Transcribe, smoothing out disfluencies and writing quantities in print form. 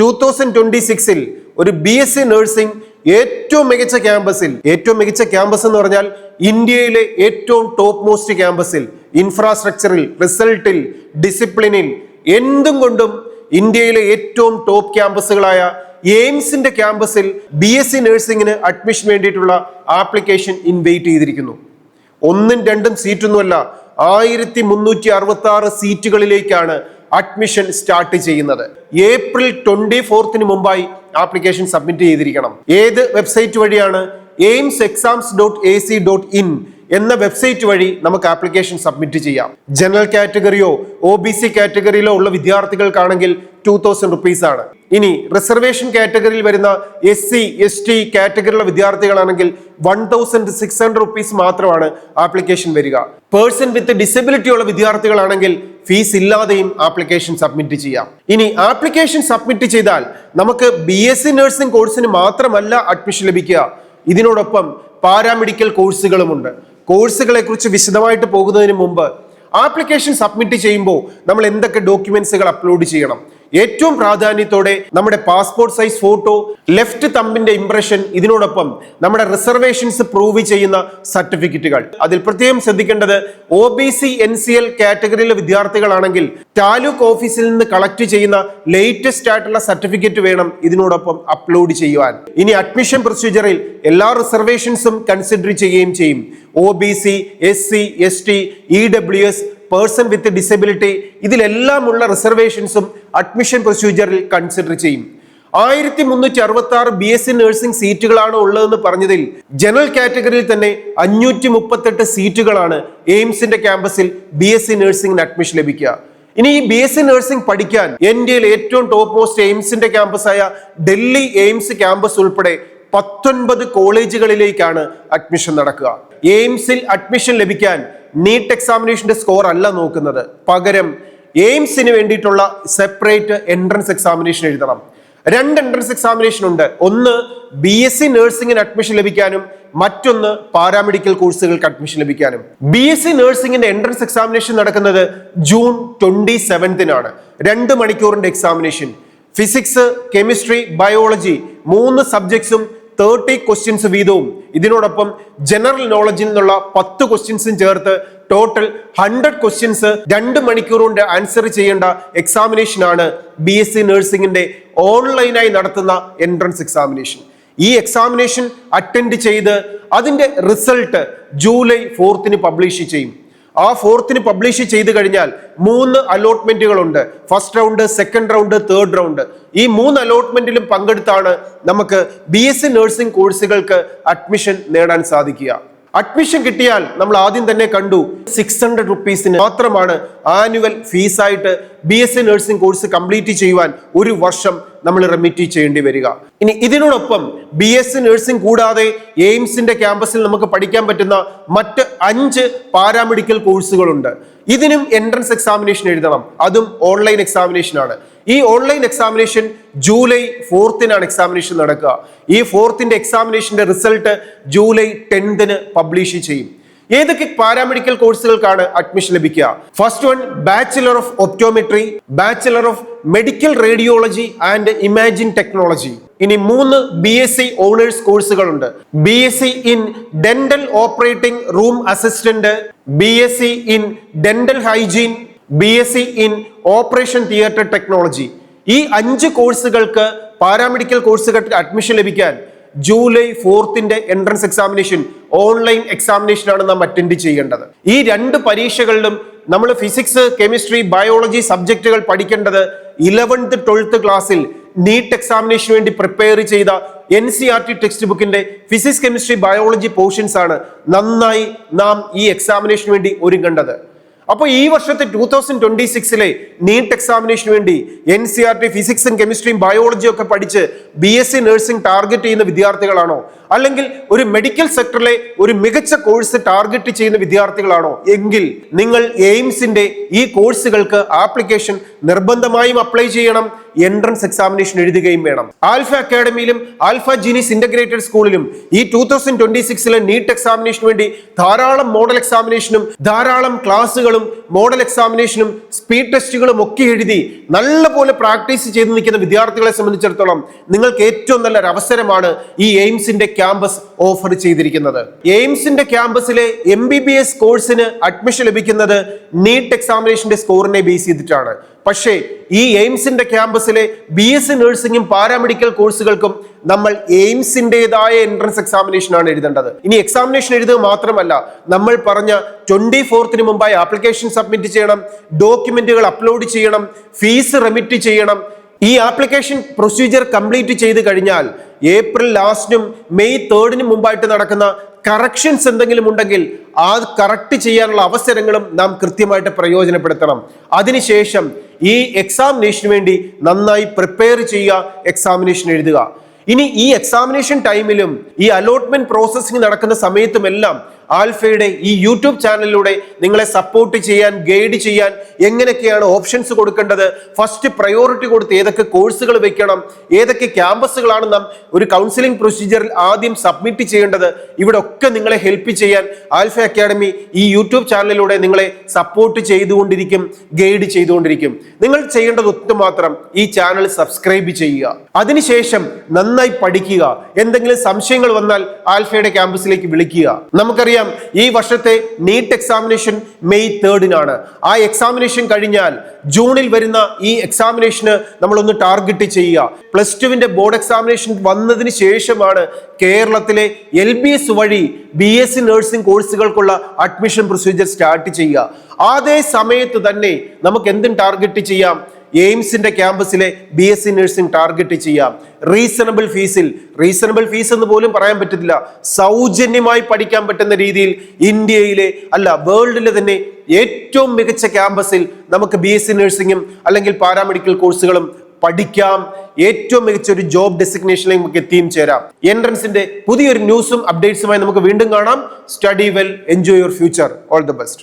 2026 ഒരു BSc nursing ഏറ്റവും മികച്ച ക്യാമ്പസ് എന്ന് പറഞ്ഞാൽ ഇന്ത്യയിലെ ഏറ്റവും ടോപ്പ് മോസ്റ്റ് ക്യാമ്പസിൽ, ഇൻഫ്രാസ്ട്രക്ചറിൽ, റിസൾട്ടിൽ, ഡിസിപ്ലിനിൽ, എന്തും കൊണ്ടും ഇന്ത്യയിലെ ഏറ്റവും ടോപ്പ് ക്യാമ്പസുകളായ എയിംസിന്റെ ക്യാമ്പസിൽ BSc നഴ്സിംഗിന് അഡ്മിഷൻ വേണ്ടിയിട്ടുള്ള ആപ്ലിക്കേഷൻ ഇൻവൈറ്റ് ചെയ്തിരിക്കുന്നു. 1ഉം 2ഉം സീറ്റൊന്നുമല്ല, 1366 സീറ്റുകളിലേക്കാണ് അഡ്മിഷൻ സ്റ്റാർട്ട് ചെയ്യുന്നത്. ഏപ്രിൽ 24 മുമ്പായി ആപ്ലിക്കേഷൻ സബ്മിറ്റ് ചെയ്തിരിക്കണം. ഏത് വെബ്സൈറ്റ് വഴിയാണ്? aimsexams.ac.in എന്ന വെബ്സൈറ്റ് വഴി നമുക്ക് ആപ്ലിക്കേഷൻ സബ്മിറ്റ് ചെയ്യാം. ജനറൽ കാറ്റഗറിയോ OBC കാറ്റഗറിയിലോ ഉള്ള വിദ്യാർത്ഥികൾക്കാണെങ്കിൽ 2000 rupees ആണ്. ഇനി റിസർവേഷൻ കാറ്റഗറിയിൽ വരുന്ന SC ST കാറ്റഗറിയിലുള്ള വിദ്യാർത്ഥികളാണെങ്കിൽ 1600 rupees മാത്രമാണ് ആപ്ലിക്കേഷൻ വരിക. പേഴ്സൺ വിത്ത് ഡിസബിലിറ്റി ഉള്ള വിദ്യാർത്ഥികളാണെങ്കിൽ ഫീസ് ഇല്ലാതെയും ആപ്ലിക്കേഷൻ സബ്മിറ്റ് ചെയ്യാം. ഇനി ആപ്ലിക്കേഷൻ സബ്മിറ്റ് ചെയ്താൽ നമുക്ക് BSc നഴ്സിംഗ് കോഴ്സിന് മാത്രമല്ല അഡ്മിഷൻ ലഭിക്കുക, ഇതിനോടൊപ്പം പാരാമെഡിക്കൽ കോഴ്സുകളുമുണ്ട്. കോഴ്സുകളെ കുറിച്ച് വിശദമായിട്ട് പോകുന്നതിന് മുമ്പ് ആപ്ലിക്കേഷൻ സബ്മിറ്റ് ചെയ്യുമ്പോൾ നമ്മൾ എന്തൊക്കെ ഡോക്യുമെന്റ്സുകൾ അപ്ലോഡ് ചെയ്യണം? ഏറ്റവും പ്രാധാന്യത്തോടെ നമ്മുടെ പാസ്പോർട്ട് സൈസ് ഫോട്ടോ, ലെഫ്റ്റ് തമ്പിന്റെ ഇംപ്രഷൻ, ഇതിനോടൊപ്പം നമ്മുടെ റിസർവേഷൻസ് പ്രൂവ് ചെയ്യുന്ന സർട്ടിഫിക്കറ്റുകൾ. അതിൽ പ്രത്യേകം ശ്രദ്ധിക്കേണ്ടത് OBC NCL കാറ്റഗറിയിലെ വിദ്യാർത്ഥികളാണെങ്കിൽ താലൂക്ക് ഓഫീസിൽ നിന്ന് കളക്ട് ചെയ്യുന്ന ലേറ്റസ്റ്റ് ആയിട്ടുള്ള സർട്ടിഫിക്കറ്റ് വേണം ഇതിനോടൊപ്പം അപ്ലോഡ് ചെയ്യുവാൻ. ഇനി അഡ്മിഷൻ പ്രൊസീജിയറിൽ എല്ലാ റിസർവേഷൻസും കൺസിഡർ ചെയ്യുകയും ചെയ്യും. OBC, SC, ST, EWS, person with disability, ഇതിലെല്ലാമുള്ള റിസർവേഷൻസും അഡ്മിഷൻ പ്രൊസീജിയറിൽ കൺസിഡർ ചെയ്യും. 1366 BSc നഴ്സിംഗ് സീറ്റുകളാണ് ഉള്ളതെന്ന് പറഞ്ഞതിൽ ജനറൽ കാറ്റഗറിയിൽ തന്നെ 538 സീറ്റുകളാണ് എയിംസിന്റെ ക്യാമ്പസിൽ BSc നഴ്സിംഗിന് അഡ്മിഷൻ ലഭിക്കുക. ഇനി ഈ BSc നഴ്സിംഗ് പഠിക്കാൻ ഇന്ത്യയിൽ ഏറ്റവും ടോപ്പ് മോസ്റ്റ് എയിംസിന്റെ ക്യാമ്പസായ ഡൽഹി എയിംസ് ക്യാമ്പസ് ഉൾപ്പെടെ 19 കോളേജുകളിലേക്കാണ് അഡ്മിഷൻ നടക്കുക. എയിംസിൽ അഡ്മിഷൻ ലഭിക്കാൻ നീറ്റ് എക്സാമിനേഷന്റെ സ്കോർ അല്ല നോക്കുന്നത്, പകരം എയിംസിന് വേണ്ടിയിട്ടുള്ള സെപ്പറേറ്റ് എൻട്രൻസ് എക്സാമിനേഷൻ എഴുതണം. 2 എൻട്രൻസ് എക്സാമിനേഷൻ ഉണ്ട്. ഒന്ന് BSc നഴ്സിംഗിന് അഡ്മിഷൻ ലഭിക്കാനും മറ്റൊന്ന് പാരാമെഡിക്കൽ കോഴ്സുകൾക്ക് അഡ്മിഷൻ ലഭിക്കാനും. BSc നഴ്സിംഗിന്റെ എൻട്രൻസ് എക്സാമിനേഷൻ നടക്കുന്നത് ജൂൺ 27 2 മണിക്കൂറിന്റെ എക്സാമിനേഷൻ. ഫിസിക്സ്, കെമിസ്ട്രി, ബയോളജി 3 സബ്ജക്ട്സും 30 ക്വസ്റ്റ്യൻസ് വീതവും, ഇതിനോടൊപ്പം ജനറൽ നോളജിൽ നിന്നുള്ള 10 ക്വസ്റ്റ്യൻസും ചേർത്ത് ടോട്ടൽ 100 ക്വസ്റ്റ്യൻസ് 2 മണിക്കൂർ കൊണ്ട് ആൻസർ ചെയ്യേണ്ട എക്സാമിനേഷൻ ആണ് BSc നഴ്സിംഗിന്റെ ഓൺലൈനായി നടത്തുന്ന എൻട്രൻസ് എക്സാമിനേഷൻ. ഈ എക്സാമിനേഷൻ അറ്റൻഡ് ചെയ്ത് അതിന്റെ റിസൾട്ട് ജൂലൈ 4 പബ്ലിഷ് ചെയ്യും. ആ 4 പബ്ലിഷ് ചെയ്ത് കഴിഞ്ഞാൽ 3 അലോട്ട്മെന്റുകളുണ്ട്. First round, second round, third round. ഈ 3 അലോട്ട്മെന്റിലും പങ്കെടുത്താണ് നമുക്ക് BSc നഴ്സിംഗ് കോഴ്സുകൾക്ക് അഡ്മിഷൻ നേടാൻ സാധിക്കുക. അഡ്മിഷൻ കിട്ടിയാൽ നമ്മൾ ആദ്യം തന്നെ കണ്ടു 600 rupees മാത്രമാണ് ആനുവൽ ഫീസായിട്ട് BSc നഴ്സിംഗ് കോഴ്സ് കംപ്ലീറ്റ് ചെയ്യുവാൻ ഒരു വർഷം നമ്മൾ റെമിറ്റ് ചെയ്യേണ്ടി വരിക. ഇനി ഇതിനോടൊപ്പം BSc നഴ്സിംഗ് കൂടാതെ എയിംസിന്റെ ക്യാമ്പസിൽ നമുക്ക് പഠിക്കാൻ പറ്റുന്ന മറ്റ് 5 പാരാമെഡിക്കൽ കോഴ്സുകളുണ്ട്. ഇതിനും എൻട്രൻസ് എക്സാമിനേഷൻ എഴുതണം, അതും ഓൺലൈൻ എക്സാമിനേഷൻ ആണ്. ഈ ഓൺലൈൻ എക്സാമിനേഷൻ ജൂലൈ 4 എക്സാമിനേഷൻ നടക്കുക. ഈ 4 എക്സാമിനേഷന്റെ റിസൾട്ട് ജൂലൈ 10 പബ്ലിഷ് ചെയ്യും. ഏതൊക്കെ പാരാമെഡിക്കൽ കോഴ്സുകൾക്കാണ് അഡ്മിഷൻ ലഭിക്കുക? First one bachelor of optometry, bachelor of medical radiology and imagine technology. ഇനി 3 BSc ഓണേഴ്സ് കോഴ്സുകളുണ്ട്. BSc in dental operating room assistant, BSc in dental hygiene, BSc in operation theatre technology. ഈ 5 കോഴ്സുകൾക്ക് paramedical കോഴ്സുകൾക്ക് admission ലഭിക്കാൻ July 4 entrance examination online examination ആണ് നാം attend ചെയ്യേണ്ടത്. ഈ 2 പരീക്ഷകളിലും നമ്മൾ ഫിസിക്സ്, കെമിസ്ട്രി, ബയോളജി സബ്ജക്റ്റുകൾ പഠിക്കേണ്ടത് 11th 12th ക്ലാസ്സിൽ നീറ്റ് എക്സാമിനേഷന് വേണ്ടി പ്രിപ്പയർ ചെയ്ത NCERT ടെക്സ്റ്റ് ബുക്കിന്റെ ഫിസിക്സ്, കെമിസ്ട്രി, ബയോളജി പോർഷൻസ് ആണ് നന്നായി നാം ഈ എക്സാമിനേഷന് വേണ്ടി ഒരുങ്ങേണ്ടത്. അപ്പോൾ ഈ വർഷത്തെ 2026 നീറ്റ് എക്സാമിനേഷന് വേണ്ടി NCERT ഫിസിക്സും കെമിസ്ട്രിയും ബയോളജിയും ഒക്കെ പഠിച്ച് BSc നഴ്സിംഗ് ടാർഗറ്റ് ചെയ്യുന്ന വിദ്യാർത്ഥികളാണോ, അല്ലെങ്കിൽ ഒരു മെഡിക്കൽ സെക്ടറിലെ ഒരു മികച്ച കോഴ്സ് ടാർഗറ്റ് ചെയ്യുന്ന വിദ്യാർത്ഥികളാണോ എങ്കിൽ നിങ്ങൾ എയിംസിന്റെ ഈ കോഴ്സുകൾക്ക് ആപ്ലിക്കേഷൻ നിർബന്ധമായും അപ്ലൈ ചെയ്യണം. എൻട്രൻസ് എക്സാമിനേഷൻ എഴുതുകയും വേണം. ആൽഫ അക്കാഡമിയിലും ആൽഫ ജീനിയസ് ഇന്റഗ്രേറ്റഡ് സ്കൂളിലും ഈ 2026 നീറ്റ് എക്സാമിനേഷന് വേണ്ടി ധാരാളം മോഡൽ എക്സാമിനേഷനും ധാരാളം ക്ലാസ്സുകളും മോഡൽ എക്സാമിനേഷനും സ്പീഡ് ടെസ്റ്റുകളും ഒക്കെ എഴുതി നല്ലപോലെ പ്രാക്ടീസ് ചെയ്ത് നിൽക്കുന്ന വിദ്യാർത്ഥികളെ സംബന്ധിച്ചിടത്തോളം നിങ്ങൾക്ക് ഏറ്റവും നല്ലൊരു അവസരമാണ് ഈ എയിംസിന്റെ ക്യാമ്പസ് ഓഫർ ചെയ്തിരിക്കുന്നത്. എയിംസിന്റെ ക്യാമ്പസിലെ MBBS കോഴ്സിന് അഡ്മിഷൻ ലഭിക്കുന്നത് നീറ്റ് എക്സാമിനേഷന്റെ സ്കോറിനെ ബേസ് ചെയ്തിട്ടാണ്. പക്ഷേ ഈ എയിംസിന്റെ ക്യാമ്പസിലെ BSc നഴ്സിംഗും പാരാമെഡിക്കൽ കോഴ്സുകൾക്കും നമ്മൾ എയിംസിൻ്റെതായ എൻട്രൻസ് എക്സാമിനേഷൻ ആണ് എഴുതേണ്ടത്. ഇനി എക്സാമിനേഷൻ എഴുതുക മാത്രമല്ല, നമ്മൾ പറഞ്ഞ 24th മുമ്പായി ആപ്ലിക്കേഷൻ സബ്മിറ്റ് ചെയ്യണം, ഡോക്യുമെന്റുകൾ അപ്ലോഡ് ചെയ്യണം, ഫീസ് റെമിറ്റ് ചെയ്യണം. ഈ ആപ്ലിക്കേഷൻ പ്രൊസീജിയർ കംപ്ലീറ്റ് ചെയ്ത് കഴിഞ്ഞാൽ ഏപ്രിൽ ലാസ്റ്റിനും മെയ് 3 മുമ്പായിട്ട് നടക്കുന്ന കറക്ഷൻസ് എന്തെങ്കിലും ഉണ്ടെങ്കിൽ ആ കറക്റ്റ് ചെയ്യാനുള്ള അവസരങ്ങളും നാം കൃത്യമായിട്ട് പ്രയോജനപ്പെടുത്തണം. അതിനുശേഷം ഈ എക്സാമിനേഷന് വേണ്ടി നന്നായി പ്രിപ്പയർ ചെയ്യുക, എക്സാമിനേഷൻ എഴുതുക. ഇനി ഈ എക്സാമിനേഷൻ ടൈമിലും ഈ അലോട്ട്മെന്റ് പ്രോസസ്സിംഗ് നടക്കുന്ന സമയത്തുമെല്ലാം ആൽഫയുടെ ഈ യൂട്യൂബ് ചാനലിലൂടെ നിങ്ങളെ സപ്പോർട്ട് ചെയ്യാൻ, ഗൈഡ് ചെയ്യാൻ, എങ്ങനെയൊക്കെയാണ് ഓപ്ഷൻസ് കൊടുക്കേണ്ടത്, ഫസ്റ്റ് പ്രയോറിറ്റി കൊടുത്ത് ഏതൊക്കെ കോഴ്സുകൾ വെക്കണം, ഏതൊക്കെ ക്യാമ്പസുകളാണ് നാം ഒരു കൗൺസിലിംഗ് പ്രൊസീജിയറിൽ ആദ്യം സബ്മിറ്റ് ചെയ്യേണ്ടത്, ഇവിടെ ഒക്കെ നിങ്ങളെ ഹെൽപ്പ് ചെയ്യാൻ ആൽഫ അക്കാഡമി ഈ യൂട്യൂബ് ചാനലിലൂടെ നിങ്ങളെ സപ്പോർട്ട് ചെയ്തുകൊണ്ടിരിക്കും, ഗൈഡ് ചെയ്തുകൊണ്ടിരിക്കും. നിങ്ങൾ ചെയ്യേണ്ടത് ഒത്തുമാത്രം ഈ ചാനൽ സബ്സ്ക്രൈബ് ചെയ്യുക. അതിനുശേഷം നന്നായി പഠിക്കുക. എന്തെങ്കിലും സംശയങ്ങൾ വന്നാൽ ആൽഫയുടെ ക്യാമ്പസിലേക്ക് വിളിക്കുക. നമുക്കറിയാം ഈ വർഷത്തെ നീറ്റ് എക്സാമിനേഷൻ മെയ് 3 ആ എക്സാമിനേഷൻ കഴിഞ്ഞാൽ ജൂണിൽ വരുന്ന ഈ എക്സാമിനേഷന് നമ്മളൊന്ന് ടാർഗറ്റ് ചെയ്യുക. +2 ബോർഡ് എക്സാമിനേഷൻ വന്നതിന് ശേഷമാണ് കേരളത്തിലെ LBS വഴി BSc നഴ്സിംഗ് കോഴ്സുകൾക്കുള്ള അഡ്മിഷൻ പ്രൊസീജിയർ സ്റ്റാർട്ട് ചെയ്യുക. അതേ സമയത്ത് തന്നെ നമുക്ക് എന്തും ടാർഗറ്റ് ചെയ്യാം? എയിംസിന്റെ ക്യാമ്പസിലെ BSc നഴ്സിംഗ് ടാർഗറ്റ് ചെയ്യാം. റീസണബിൾ ഫീസ് എന്ന് പോലും പറയാൻ പറ്റത്തില്ല, സൗജന്യമായി പഠിക്കാൻ പറ്റുന്ന രീതിയിൽ ഇന്ത്യയിലെ അല്ല വേൾഡിലെ തന്നെ ഏറ്റവും മികച്ച ക്യാമ്പസിൽ നമുക്ക് BSc നഴ്സിംഗും അല്ലെങ്കിൽ പാരാമെഡിക്കൽ കോഴ്സുകളും പഠിക്കാം. ഏറ്റവും മികച്ച ഒരു ജോബ് ഡെസിഗ്നേഷനിലേക്ക് നമുക്ക് എത്തിയും ചേരാം. എൻട്രൻസിന്റെ പുതിയൊരു ന്യൂസും അപ്ഡേറ്റ്സുമായി നമുക്ക് വീണ്ടും കാണാം. Study well, enjoy your future. All the best.